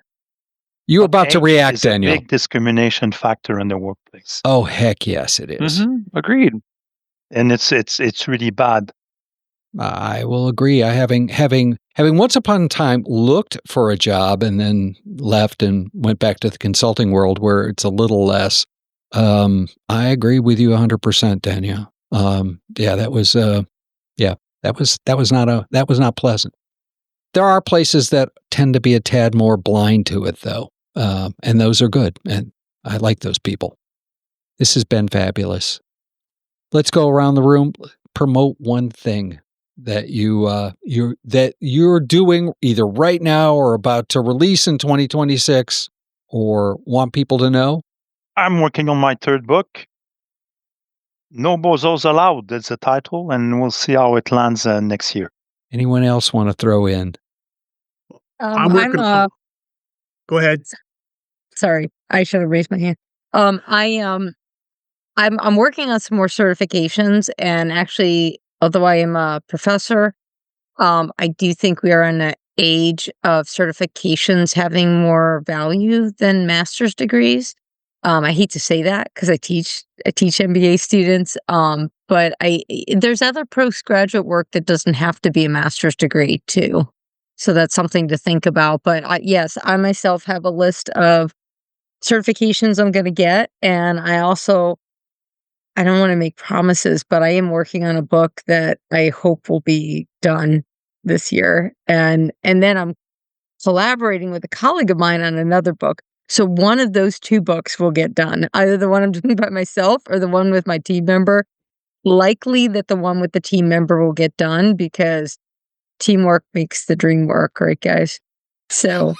You were about to react, Daniel. A big discrimination factor in the workplace. Oh, heck yes, it is. Mm-hmm. Agreed. And it's really bad. I will agree. I having once upon a time looked for a job and then left and went back to the consulting world where it's a little less. I agree with you 100%, Danielle. That was not pleasant. There are places that tend to be a tad more blind to it, though, and those are good, and I like those people. This has been fabulous. Let's go around the room. Promote one thing that you're doing either right now or about to release in 2026, or want people to know. I'm working on my third book. No Bozos Allowed. That's the title, and we'll see how it lands next year. Anyone else want to throw in? I'm working. Go ahead. Sorry, I should have raised my hand. I'm working on some more certifications, and actually, although I am a professor, I do think we are in an age of certifications having more value than master's degrees. I hate to say that because I teach MBA students, but there's other postgraduate work that doesn't have to be a master's degree too. So that's something to think about. But yes, I myself have a list of certifications I'm going to get, and I don't want to make promises, but I am working on a book that I hope will be done this year. And then I'm collaborating with a colleague of mine on another book. So one of those two books will get done, either the one I'm doing by myself or the one with my team member. Likely that the one with the team member will get done because teamwork makes the dream work, right, guys? So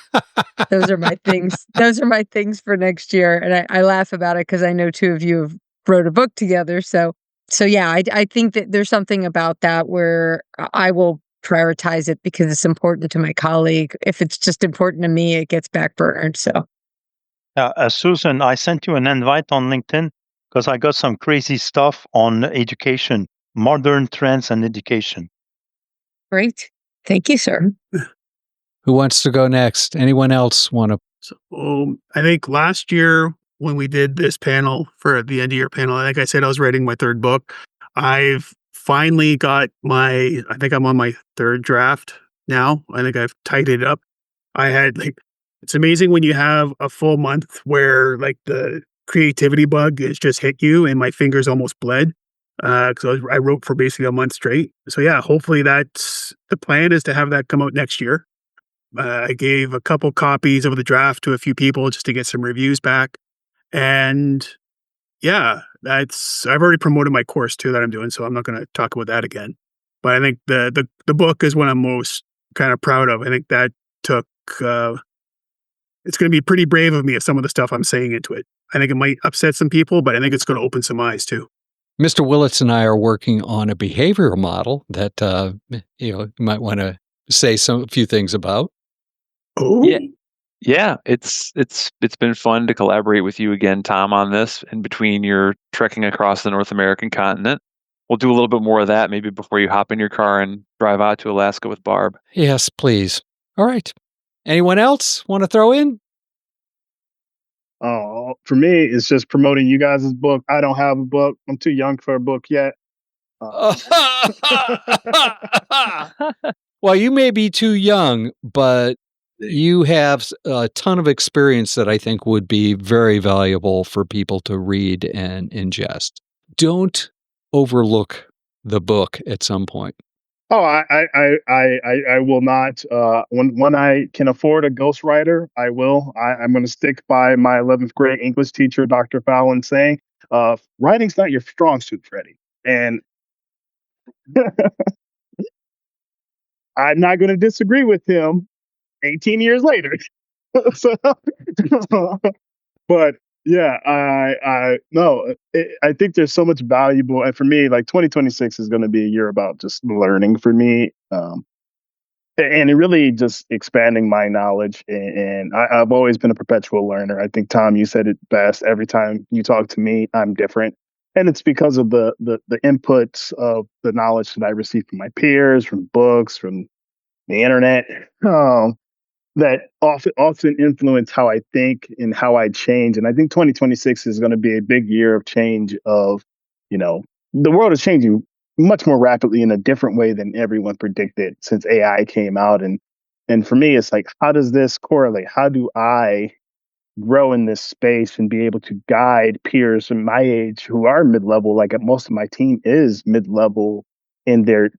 those are my things. Those are my things for next year. And I laugh about it because I know two of you have wrote a book together. So yeah, I think that there's something about that where I will prioritize it because it's important to my colleague. If it's just important to me, it gets backburned. So, Susan, I sent you an invite on LinkedIn because I got some crazy stuff on education, modern trends and education. Great. Thank you, sir. Who wants to go next? Anyone else want to? So, I think last year when we did this panel for the end of year panel, like I said, I was writing my third book. I've finally got I think I'm on my third draft now. I think I've tightened it up. I had it's amazing when you have a full month where the creativity bug has just hit you and my fingers almost bled. Because I wrote for basically a month straight. So yeah, hopefully that's the plan, is to have that come out next year. I gave a couple copies of the draft to a few people just to get some reviews back. And yeah, I've already promoted my course too that I'm doing, so I'm not going to talk about that again. But I think the book is what I'm most kind of proud of. I think that took, it's going to be pretty brave of me of some of the stuff I'm saying into it. I think it might upset some people, but I think it's going to open some eyes too. Mr. Willets and I are working on a behavioral model that you might want to say a few things about. Oh, yeah. It's been fun to collaborate with you again, Tom, on this. In between your trekking across the North American continent, we'll do a little bit more of that maybe before you hop in your car and drive out to Alaska with Barb. Yes, please. All right. Anyone else want to throw in? Oh, for me, it's just promoting you guys' book. I don't have a book. I'm too young for a book yet. Well, you may be too young, but you have a ton of experience that I think would be very valuable for people to read and ingest. Don't overlook the book at some point. Oh, I will not. When I can afford a ghostwriter, I will. I'm going to stick by my 11th grade English teacher, Dr. Fallon, saying, writing's not your strong suit, Freddie. And I'm not going to disagree with him 18 years later. So, but yeah, I think there's so much valuable, and for me, 2026 is going to be a year about just learning for me, and it really just expanding my knowledge. And I've always been a perpetual learner. I think, Tom, you said it best. Every time you talk to me, I'm different, and it's because of the inputs of the knowledge that I receive from my peers, from books, from the internet. That often influence how I think and how I change. And I think 2026 is going to be a big year of change of, the world is changing much more rapidly in a different way than everyone predicted since AI came out. And for me, it's how does this correlate? How do I grow in this space and be able to guide peers in my age who are mid-level? Most of my team is mid-level in their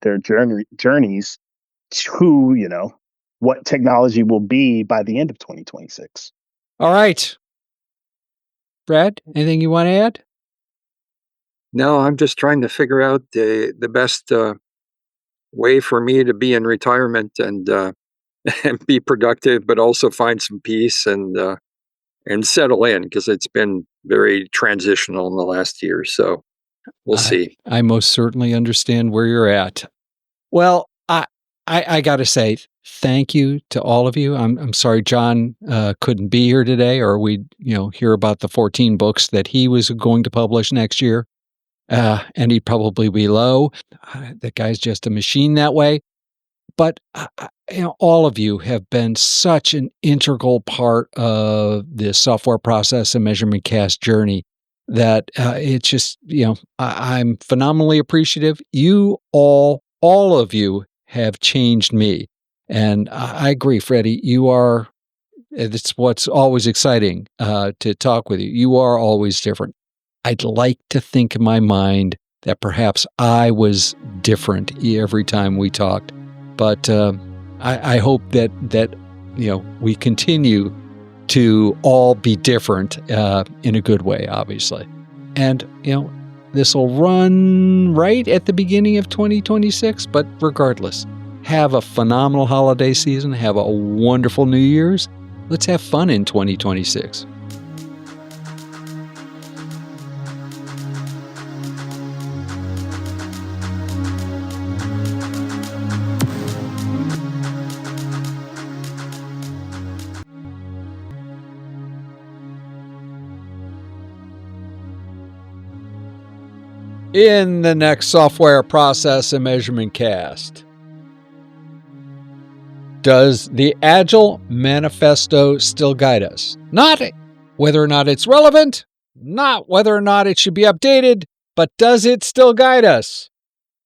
journeys to, what technology will be by the end of 2026. All right. Brad, anything you want to add? No, I'm just trying to figure out the best way for me to be in retirement and and be productive, but also find some peace and settle in, because it's been very transitional in the last year. So we'll see. I most certainly understand where you're at. Well, I got to say thank you to all of you. I'm sorry John couldn't be here today, or we'd hear about the 14 books that he was going to publish next year, and he'd probably be low. That guy's just a machine that way. But all of you have been such an integral part of the software process and measurement cast journey that it's just I'm phenomenally appreciative. You all of you have changed me. And I agree, Freddie, you are, it's what's always exciting to talk with you. You are always different. I'd like to think in my mind that perhaps I was different every time we talked. But I hope that we continue to all be different in a good way, obviously. And, this will run right at the beginning of 2026, but regardless, have a phenomenal holiday season. Have a wonderful New Year's. Let's have fun in 2026. In the next Software Process and Measurement Cast, does the Agile Manifesto still guide us? Not whether or not it's relevant, not whether or not it should be updated, but does it still guide us?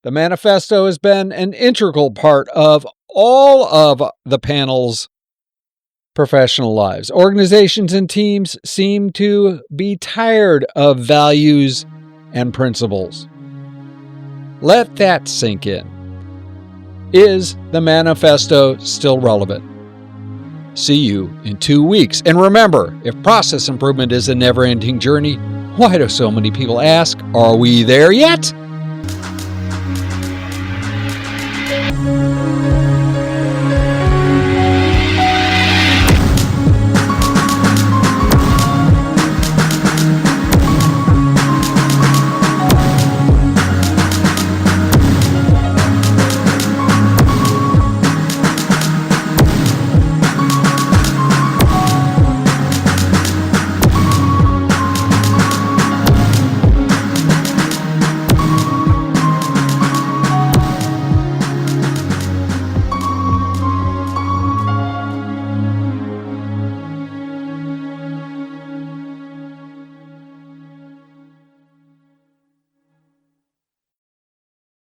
The manifesto has been an integral part of all of the panel's professional lives. Organizations and teams seem to be tired of values and principles. Let that sink in. Is the manifesto still relevant? See you in 2 weeks. And remember, if process improvement is a never-ending journey, why do so many people ask, are we there yet?